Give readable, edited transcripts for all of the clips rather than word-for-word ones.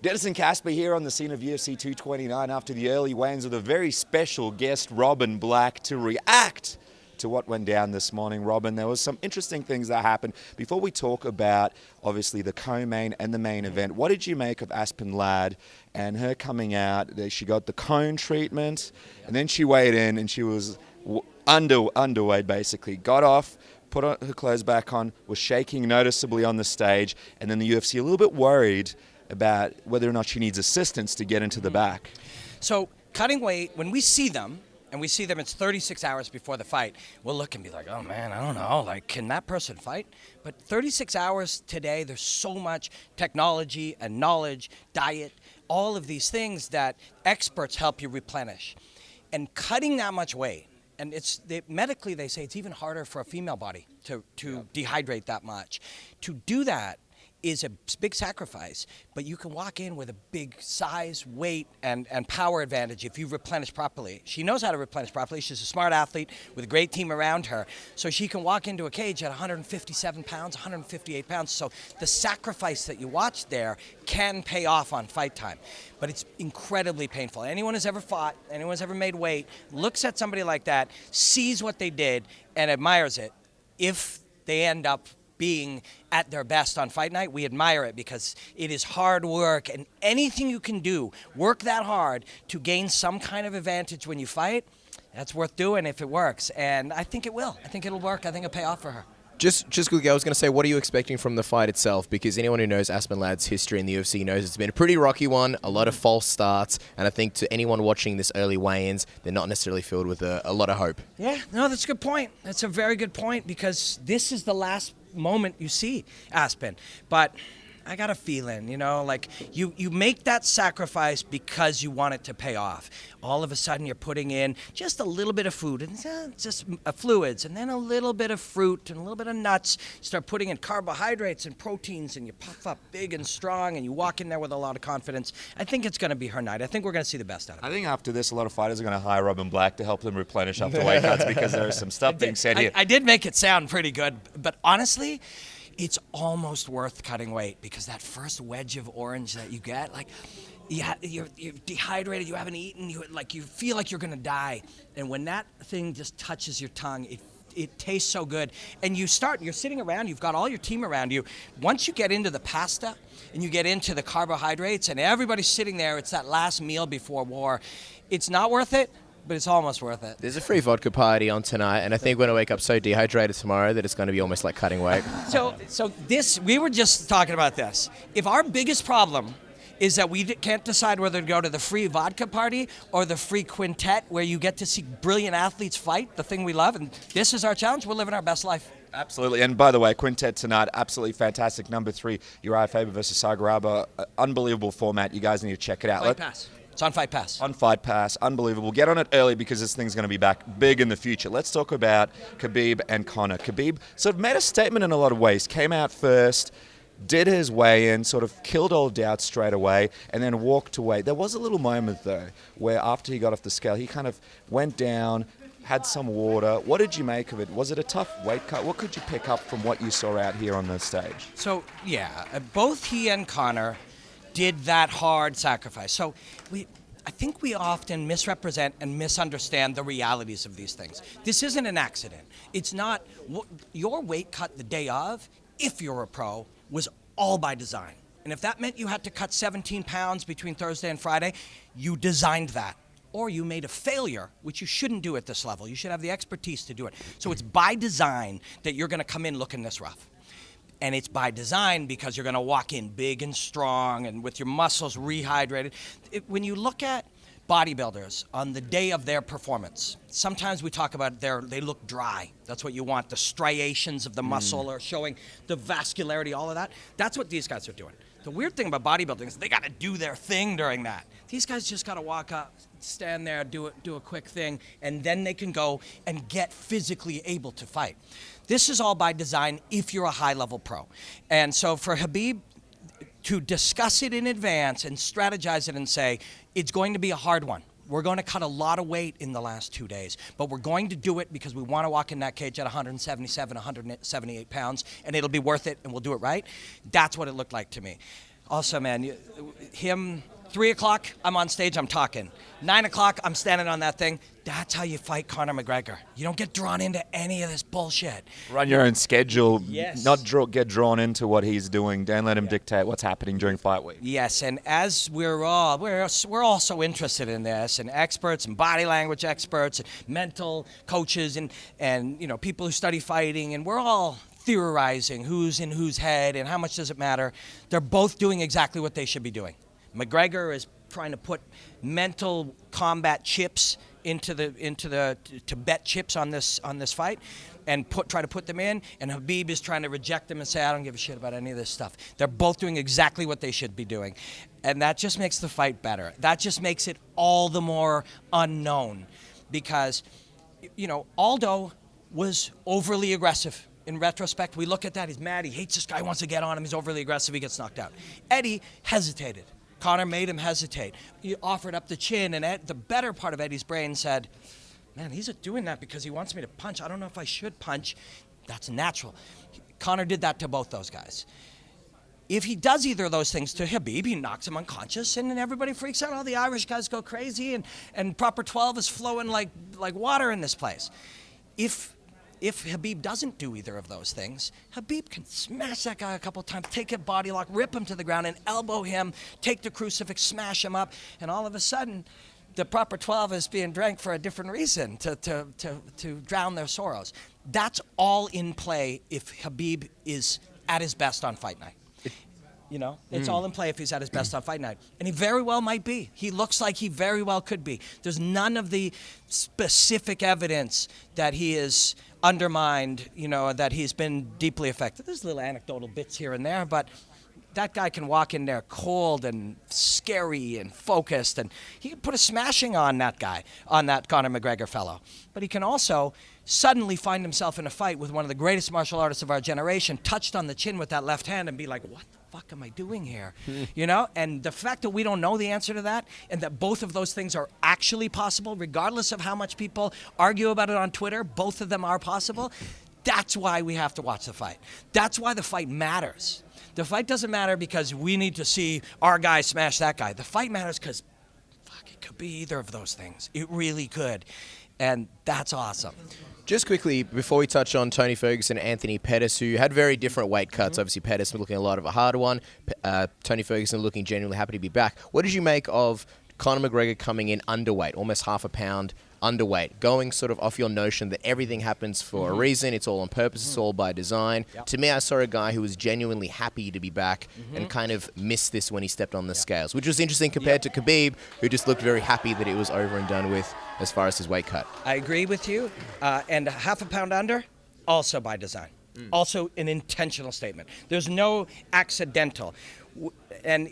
Denison Casper here on the scene of UFC 229 after the early weigh-ins with a very special guest, Robin Black, to react to what went down this morning. Robin, there was some interesting things that happened. Before we talk about, obviously, the co-main and the main event, what did you make of Aspen Ladd and her coming out? She got the cone treatment, and then she weighed in, and she was underweight, basically. Got off, put her clothes back on, was shaking noticeably on the stage, and then the UFC a little bit worried about whether or not she needs assistance to get into the back. So cutting weight, when we see them, and we see them, it's 36 hours before the fight, we'll look and be like, oh man, I don't know, like, can that person fight? But 36 hours today, there's so much technology and knowledge, diet, all of these things that experts help you replenish. And cutting that much weight, and medically they say it's even harder for a female body to dehydrate that much. To do that is a big sacrifice, but you can walk in with a big size, weight, and power advantage if you replenish properly. She knows how to replenish properly. She's a smart athlete with a great team around her, so she can walk into a cage at 157 pounds, 158 pounds. So the sacrifice that you watch there can pay off on fight time, but it's incredibly painful. Anyone who's ever fought, anyone who's ever made weight, looks at somebody like that, sees what they did, and admires it. If they end up being at their best on fight night, we admire it because it is hard work, and anything you can do, work that hard to gain some kind of advantage when you fight, that's worth doing if it works. And I think it will. I think it'll work. I think it'll pay off for her. Just quickly, I was going to say, what are you expecting from the fight itself? Because anyone who knows Aspen Ladd's history in the UFC knows it's been a pretty rocky one, a lot of false starts, and I think to anyone watching this early weigh-ins, they're not necessarily filled with a lot of hope. Yeah, no, that's a good point. That's a very good point because this is the last moment you see Aspen. But I got a feeling, like you make that sacrifice because you want it to pay off. All of a sudden you're putting in just a little bit of food and just fluids, and then a little bit of fruit and a little bit of nuts. You start putting in carbohydrates and proteins, and you puff up big and strong, and you walk in there with a lot of confidence. I think it's going to be her night. I think we're going to see the best out of her. I think after this, a lot of fighters are going to hire Robin Black to help them replenish after weight cuts because there is some stuff being said here. I did make it sound pretty good, but honestly, it's almost worth cutting weight because that first wedge of orange that you get, like, you're dehydrated, you haven't eaten, you feel like you're gonna die, and when that thing just touches your tongue, it tastes so good. And you're sitting around, you've got all your team around you. Once you get into the pasta and you get into the carbohydrates and everybody's sitting there, it's that last meal before war. It's not worth it, but it's almost worth it. There's a free vodka party on tonight, and I think we're going to wake up so dehydrated tomorrow that it's going to be almost like cutting weight. So we were just talking about this. If our biggest problem is that we can't decide whether to go to the free vodka party or the free quintet where you get to see brilliant athletes fight, the thing we love, and this is our challenge, we're living our best life. Absolutely. And by the way, quintet tonight, absolutely fantastic. Number 3, Uriah Faber versus Sagaraba. Unbelievable format. You guys need to check it out. Fight Pass. It's on Fight Pass. On Fight Pass. Unbelievable. Get on it early because this thing's going to be back big in the future. Let's talk about Khabib and Conor. Khabib sort of made a statement in a lot of ways. Came out first, did his weigh-in, sort of killed all doubt straight away, and then walked away. There was a little moment, though, where after he got off the scale, he kind of went down, had some water. What did you make of it? Was it a tough weight cut? What could you pick up from what you saw out here on the stage? So, both he and Conor did that hard sacrifice. So I think we often misrepresent and misunderstand the realities of these things. This isn't an accident. It's not your weight cut the day of, if you're a pro, was all by design. And if that meant you had to cut 17 pounds between Thursday and Friday, you designed that. Or you made a failure, which you shouldn't do at this level. You should have the expertise to do it. So it's by design that you're going to come in looking this rough. And it's by design because you're going to walk in big and strong and with your muscles rehydrated. When you look at bodybuilders on the day of their performance, sometimes we talk about they look dry. That's what you want. The striations of the muscle are showing the vascularity, all of that. That's what these guys are doing. The weird thing about bodybuilding is they got to do their thing during that. These guys just got to walk up, stand there, do a quick thing, and then they can go and get physically able to fight. This is all by design if you're a high-level pro. And so for Khabib to discuss it in advance and strategize it and say, it's going to be a hard one. We're going to cut a lot of weight in the last 2 days, but we're going to do it because we want to walk in that cage at 177, 178 pounds, and it'll be worth it, and we'll do it right. That's what it looked like to me. Also, man, him, 3 o'clock, I'm on stage, I'm talking. 9 o'clock, I'm standing on that thing. That's how you fight Conor McGregor. You don't get drawn into any of this bullshit. Run your own schedule, Yes. not get drawn into what he's doing. Don't let him dictate what's happening during fight week. Yes, and as we're all so interested in this, and experts and body language experts and mental coaches and people who study fighting, and we're all theorizing who's in whose head and how much does it matter. They're both doing exactly what they should be doing. McGregor is trying to put mental combat chips to bet chips on this fight, and try to put them in. And Khabib is trying to reject them and say, I don't give a shit about any of this stuff. They're both doing exactly what they should be doing, and that just makes the fight better. That just makes it all the more unknown, because Aldo was overly aggressive. In retrospect, we look at that. He's mad. He hates this guy. Wants to get on him. He's overly aggressive. He gets knocked out. Eddie hesitated. Conor made him hesitate. He offered up the chin, and the better part of Eddie's brain said, man, he's doing that because he wants me to punch. I don't know if I should punch. That's natural. Conor did that to both those guys. If he does either of those things to Khabib, he knocks him unconscious, and then everybody freaks out. All the Irish guys go crazy, and Proper 12 is flowing like water in this place. If Khabib doesn't do either of those things, Khabib can smash that guy a couple times, take a body lock, rip him to the ground, and elbow him, take the crucifix, smash him up, and all of a sudden, the Proper 12 is being drank for a different reason, to drown their sorrows. That's all in play if Khabib is at his best on fight night. It's all in play if he's at his best on fight night. And he very well might be. He looks like he very well could be. There's none of the specific evidence that he is undermined, that he's been deeply affected. There's little anecdotal bits here and there, but that guy can walk in there cold and scary and focused, and he can put a smashing on that guy, on that Conor McGregor fellow. But he can also suddenly find himself in a fight with one of the greatest martial artists of our generation, touched on the chin with that left hand, and be like, what the fuck am I doing here? And the fact that we don't know the answer to that, and that both of those things are actually possible, regardless of how much people argue about it on Twitter, both of them are possible. That's why we have to watch the fight. That's why the fight matters. The fight doesn't matter because we need to see our guy smash that guy. The fight matters because, it could be either of those things. It really could. And that's awesome. Just quickly, before we touch on Tony Ferguson and Anthony Pettis, who had very different weight cuts. Obviously, Pettis looking a lot of a harder one. Tony Ferguson looking genuinely happy to be back. What did you make of Conor McGregor coming in underweight, almost half a pound underweight, going sort of off your notion that everything happens for a reason, it's all on purpose, it's all by design? Yep. To me, I saw a guy who was genuinely happy to be back and kind of missed this when he stepped on the scales, which was interesting compared to Khabib, who just looked very happy that it was over and done with as far as his weight cut. I agree with you. And half a pound under, also by design. Also an intentional statement. There's no accidental. And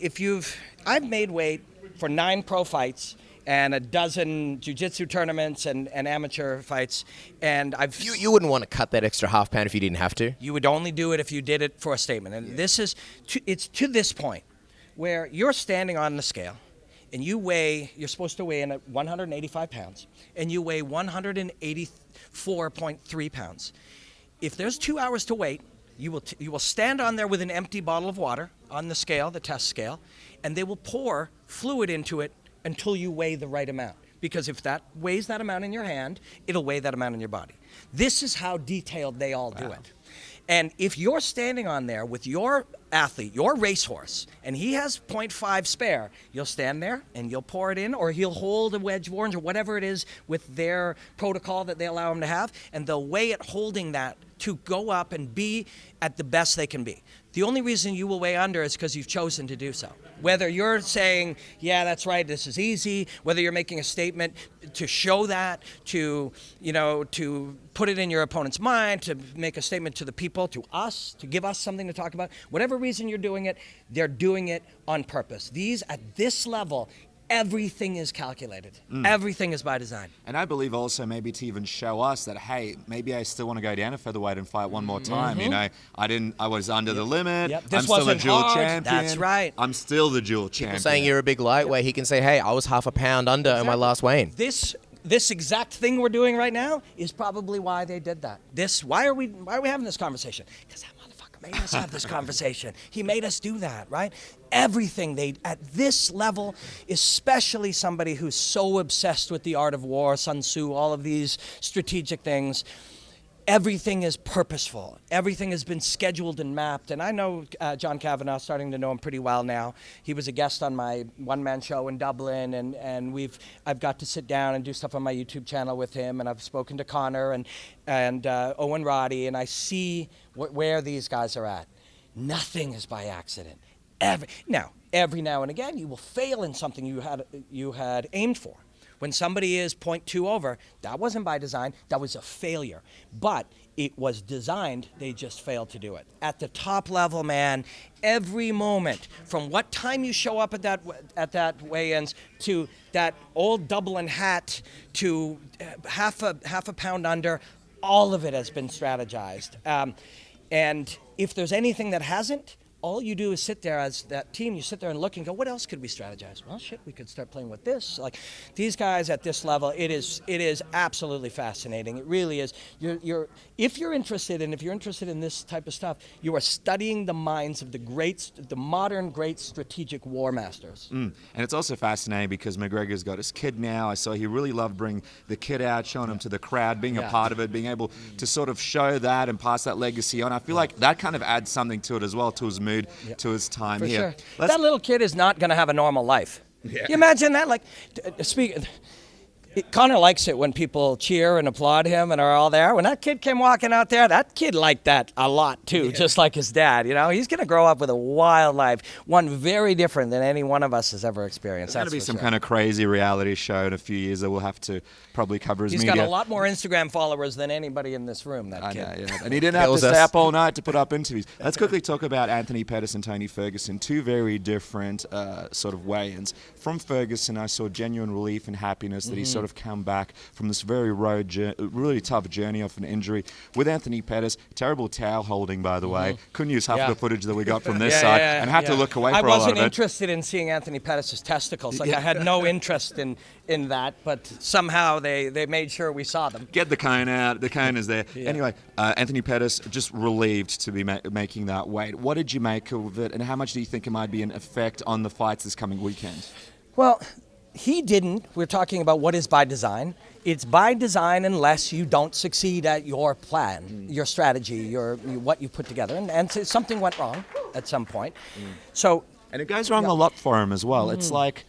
I've made weight for 9 pro fights and a dozen jiu-jitsu tournaments and amateur fights, and You wouldn't want to cut that extra half pound if you didn't have to? You would only do it if you did it for a statement. And this is, it's to this point where you're standing on the scale and you're supposed to weigh in at 185 pounds, and you weigh 184.3 pounds. If there's 2 hours to wait, you will stand on there with an empty bottle of water on the scale, the test scale, and they will pour fluid into it until you weigh the right amount. Because if that weighs that amount in your hand, it'll weigh that amount in your body. This is how detailed they all do it. And if you're standing on there with your athlete, your racehorse, and he has 0.5 spare, you'll stand there and you'll pour it in, or he'll hold a wedge of orange or whatever it is with their protocol that they allow him to have, and they'll weigh it holding that to go up and be at the best they can be. The only reason you will weigh under is because you've chosen to do so. Whether you're saying, yeah, that's right, this is easy, whether you're making a statement to show that, to put it in your opponent's mind, to make a statement to the people, to us, to give us something to talk about, whatever reason you're doing it, they're doing it on purpose. At this level, everything is calculated. Everything is by design. And I believe also maybe to even show us that, hey, maybe I still want to go down a featherweight and fight one more time. I was under the limit. Yep. I'm still a dual hard. champion. That's right. I'm still the dual champion. Saying you're a big lightweight, he can say, hey, I was half a pound under in my last weigh-in. This exact thing we're doing right now is probably why they did that. Why are we having this conversation? Because that motherfucker made us have this conversation. He made us do that, right? Everything at this level, especially somebody who's so obsessed with the art of war, Sun Tzu, all of these strategic things, everything is purposeful. Everything has been scheduled and mapped. And I know John Kavanagh, starting to know him pretty well now. He was a guest on my one-man show in Dublin, and I've got to sit down and do stuff on my YouTube channel with him, and I've spoken to Connor and Owen Roddy, and I see where these guys are at. Nothing is by accident. Every now and again, you will fail in something you had aimed for. When somebody is 0.2 over, that wasn't by design, that was a failure. But it was designed, they just failed to do it. At the top level, man, every moment, from what time you show up at that weigh-ins to that old Dublin hat to half a pound under, all of it has been strategized. And if there's anything that hasn't, all you do is sit there as that team, you sit there and look and go, what else could we strategize? Well, shit, we could start playing with this. Like, these guys at this level, it is absolutely fascinating. It really is. If you're interested in this type of stuff, you are studying the minds of the modern great strategic war masters. And it's also fascinating because McGregor's got his kid now. I saw he really loved bringing the kid out, showing him to the crowd, being a part of it, being able to sort of show that and pass that legacy on. I feel like that kind of adds something to it as well, to his mood, to his time For here. sure. That little kid is not going to have a normal life. Yeah. You imagine that? Like, Connor likes it when people cheer and applaud him and are all there. When that kid came walking out there, that kid liked that a lot too, just like his dad. You know, he's going to grow up with a wild life, one very different than any one of us has ever experienced. There's going to be some kind of crazy reality show in a few years that we'll have to probably cover as He's media. got a lot more Instagram followers than anybody in this room, that I kid. know, yeah. And he didn't have to stay up all night to put up interviews. Let's quickly talk about Anthony Pettis and Tony Ferguson, two very different sort of weigh-ins. From Ferguson, I saw genuine relief and happiness that he's sort of come back from this very really tough journey off an injury. With Anthony Pettis, terrible towel holding, by the way. Couldn't use half the footage that we got from this side and had to look away for a lot of it. I wasn't interested in seeing Anthony Pettis' testicles. Like, I had no interest in that, but somehow they made sure we saw them. Get the cone out. The cone is there. Anyway, Anthony Pettis just relieved to be making that weight. What did you make of it, and how much do you think it might be an effect on the fights this coming weekend? Well, he didn't. We're talking about what is by design. It's by design unless you don't succeed at your plan, your strategy, what you put together. And so something went wrong at some point. And it goes wrong a lot for him as well. It's like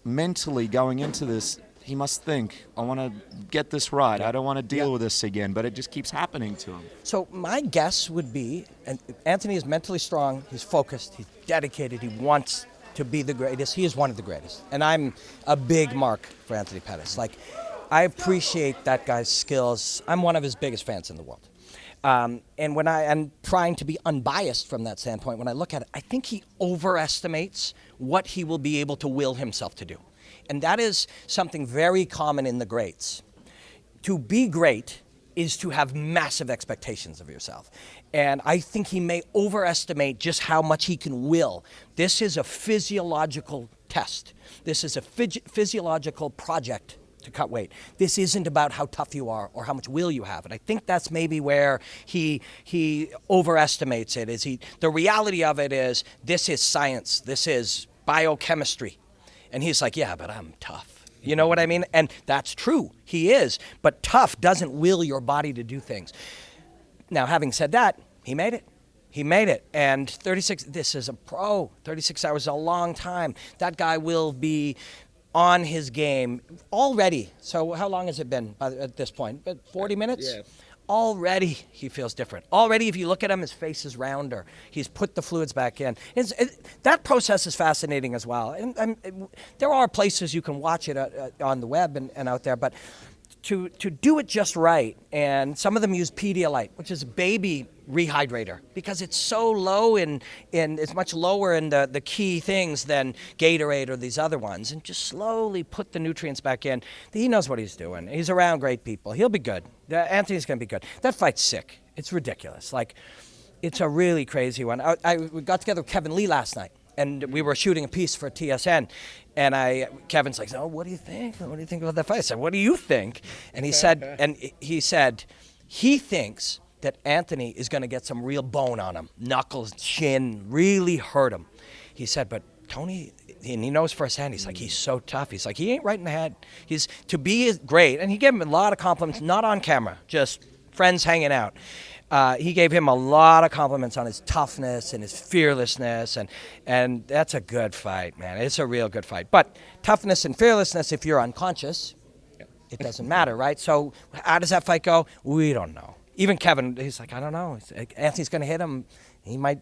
mentally going into this, he must think, I want to get this right. I don't want to deal with this again, but it just keeps happening to him. So my guess would be, and Anthony is mentally strong, he's focused, he's dedicated, he wants to be the greatest. He is one of the greatest. And I'm a big mark for Anthony Pettis. Like, I appreciate that guy's skills. I'm one of his biggest fans in the world. And when I'm trying to be unbiased from that standpoint, when I look at it, I think he overestimates what he will be able to will himself to do. And that is something very common in the greats. To be great is to have massive expectations of yourself. And I think he may overestimate just how much he can will. This is a physiological test. This is a physiological project to cut weight. This isn't about how tough you are or how much will you have. And I think that's maybe where he overestimates it. The reality of it is, this is science. This is biochemistry. And he's like, yeah, but I'm tough. You know what I mean? And that's true. He is. But tough doesn't will your body to do things. Now, having said that, he made it. He made it. And 36, this is a pro. 36 hours is a long time. That guy will be on his game already. So how long has it been at this point? 40 minutes? Yeah. Already he feels different. Already, if you look at him, his face is rounder. He's put the fluids back in. That process is fascinating as well. And there are places you can watch it on the web and out there, but to do it just right, and some of them use Pedialyte, which is a baby rehydrator, because it's so low in it's much lower in the key things than Gatorade or these other ones, and just slowly put the nutrients back in. He knows what he's doing. He's around great people. He'll be good. Anthony's going to be good. That fight's sick. It's ridiculous. Like, it's a really crazy one. We got together with Kevin Lee last night, and we were shooting a piece for TSN. And Kevin's like, "Oh, what do you think? What do you think about that fight?" I said, "What do you think?" And he said, he thinks that Anthony is going to get some real bone on him, knuckles, chin, really hurt him. He said, but Tony, and he knows firsthand, he's like, he's so tough. He's like, he ain't right in the head. He's to be great. And he gave him a lot of compliments, not on camera, just friends hanging out. He gave him a lot of compliments on his toughness and his fearlessness, and that's a good fight, man. It's a real good fight. But toughness and fearlessness, if you're unconscious, it doesn't matter, right? So how does that fight go? We don't know. Even Kevin, he's like, I don't know. Anthony's going to hit him. He might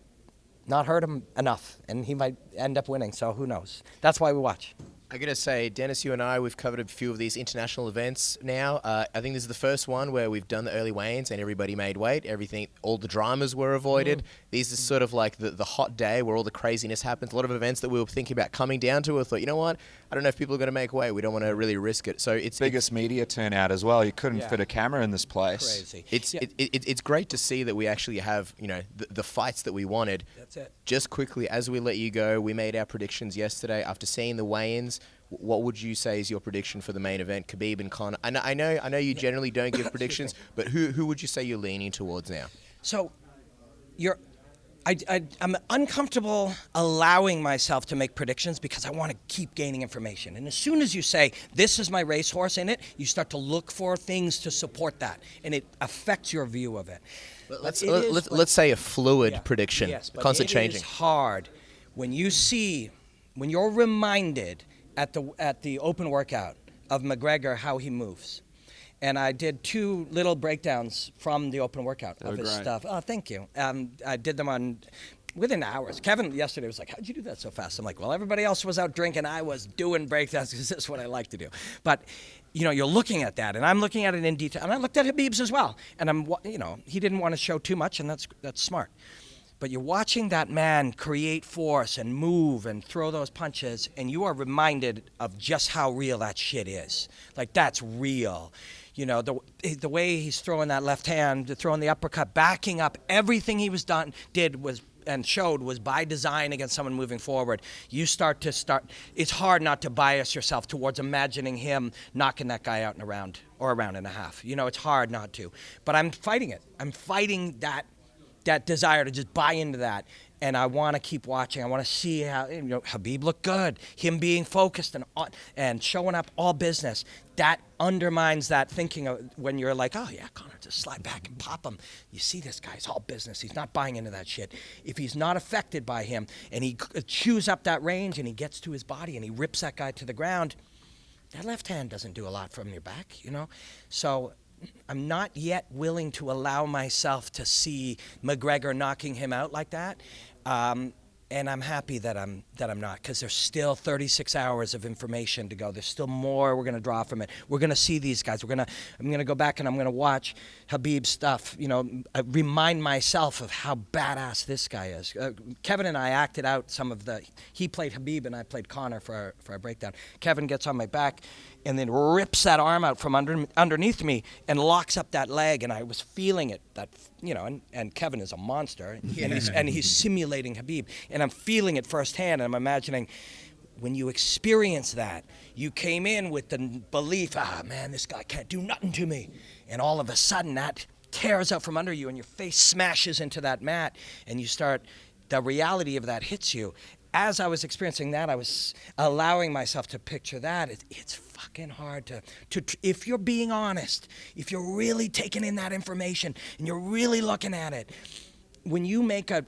not hurt him enough, and he might end up winning. So who knows? That's why we watch. I gotta say, Dennis, you and I, we've covered a few of these international events now. I think this is the first one where we've done the early weigh-ins and everybody made weight. Everything, all the dramas were avoided. These are sort of like the hot day where all the craziness happens. A lot of events that we were thinking about coming down to, we thought, you know what? I don't know if people are going to make weight. We don't want to really risk it. So it's Biggest media turnout as well. You couldn't fit a camera in this place. Crazy. It's great to see that we actually have, the fights that we wanted. That's it. Just quickly, as we let you go, we made our predictions yesterday after seeing the weigh-ins. What would you say is your prediction for the main event, Khabib and Conor? I know you generally don't give predictions, but who would you say you're leaning towards now? So, I'm uncomfortable allowing myself to make predictions because I want to keep gaining information. And as soon as you say, this is my racehorse in it, you start to look for things to support that, and it affects your view of it. Let's say a fluid prediction, yes, but constant changing. It is hard when you're reminded at the open workout of McGregor how he moves. And I did 2 little breakdowns from the open workout of his stuff. Oh, thank you. I did them within hours. Kevin yesterday was like, how'd you do that so fast? I'm like, well, everybody else was out drinking. I was doing breakdowns because this is what I like to do. But, you're looking at that, and I'm looking at it in detail. And I looked at Khabib's as well. And he didn't want to show too much, and that's smart. But you're watching that man create force and move and throw those punches, and you are reminded of just how real that shit is. Like, that's real. The way he's throwing that left hand, throwing the uppercut, backing up, everything he did was by design against someone moving forward. It's hard not to bias yourself towards imagining him knocking that guy out in a round or a round and a half. It's hard not to. But I'm fighting it. I'm fighting that desire to just buy into that, and I want to keep watching. I want to see how Khabib looked good, him being focused and showing up all business. That undermines that thinking of when you're like, oh yeah, Conor, just slide back and pop him. You see this guy's all business. He's not buying into that shit. If he's not affected by him and he chews up that range and he gets to his body and he rips that guy to the ground, that left hand doesn't do a lot from your back, So I'm not yet willing to allow myself to see McGregor knocking him out like that. And I'm happy that I'm not, because there's still 36 hours of information to go. There's still more we're going to draw from it. We're going to see these guys. I'm going to go back and I'm going to watch Khabib's stuff. Remind myself of how badass this guy is. Kevin and I acted out he played Khabib and I played Conor for our breakdown. Kevin gets on my back and then rips that arm out from underneath me and locks up that leg, and I was feeling it. And Kevin is a monster, and he's simulating Khabib, and I'm feeling it firsthand, and I'm imagining when you experience that, you came in with the belief, man, this guy can't do nothing to me, and all of a sudden that tears out from under you, and your face smashes into that mat, and the reality of that hits you. As I was experiencing that, I was allowing myself to picture that. It's fucking hard to if you're being honest, if you're really taking in that information and you're really looking at it, when you make a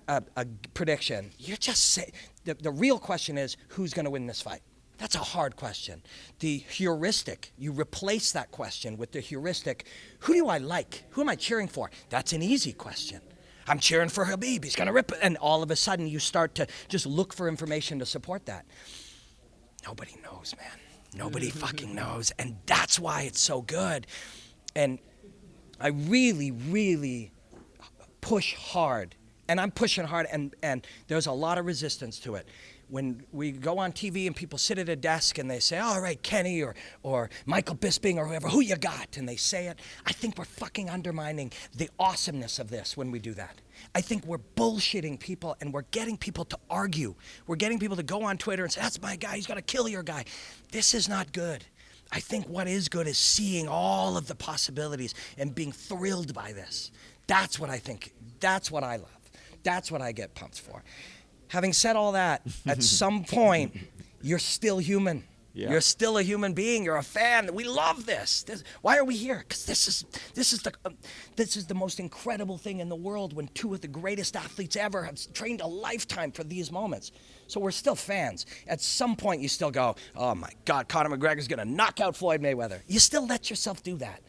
prediction, you're just saying, the real question is, who's going to win this fight? That's a hard question. The heuristic, you replace that question with the heuristic, who do I like? Who am I cheering for? That's an easy question. I'm cheering for Khabib. He's going to rip it. And all of a sudden, you start to just look for information to support that. Nobody knows, man. Nobody fucking knows. And that's why it's so good. And I really, really push hard. And I'm pushing hard, and there's a lot of resistance to it. When we go on TV and people sit at a desk and they say, all right, Kenny or Michael Bisping or whoever, who you got? And they say it. I think we're fucking undermining the awesomeness of this when we do that. I think we're bullshitting people, and we're getting people to argue. We're getting people to go on Twitter and say, that's my guy, he's got to kill your guy. This is not good. I think what is good is seeing all of the possibilities and being thrilled by this. That's what I think. That's what I love. That's what I get pumped for. Having said all that, at some point, you're still human. Yeah. You're still a human being. You're a fan. We love this. Why are we here? Because this is the most incredible thing in the world. When two of the greatest athletes ever have trained a lifetime for these moments. So we're still fans. At some point, you still go, "Oh my God, Conor McGregor's going to knock out Floyd Mayweather." You still let yourself do that.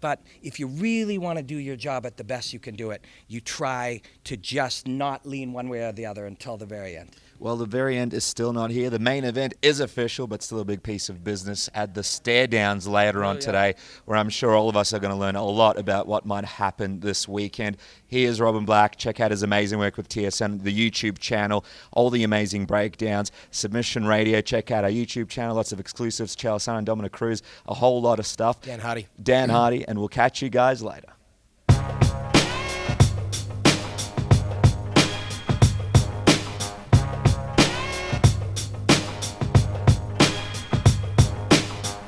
But if you really want to do your job at the best you can do it, you try to just not lean one way or the other until the very end. Well, the very end is still not here. The main event is official, but still a big piece of business at the stare downs later on today, where I'm sure all of us are going to learn a lot about what might happen this weekend. Here's Robin Black. Check out his amazing work with TSN, the YouTube channel, all the amazing breakdowns, Submission Radio. Check out our YouTube channel, lots of exclusives, Chael Sonnen and Dominic Cruz, a whole lot of stuff. Dan Hardy. Dan Hardy, and we'll catch you guys later.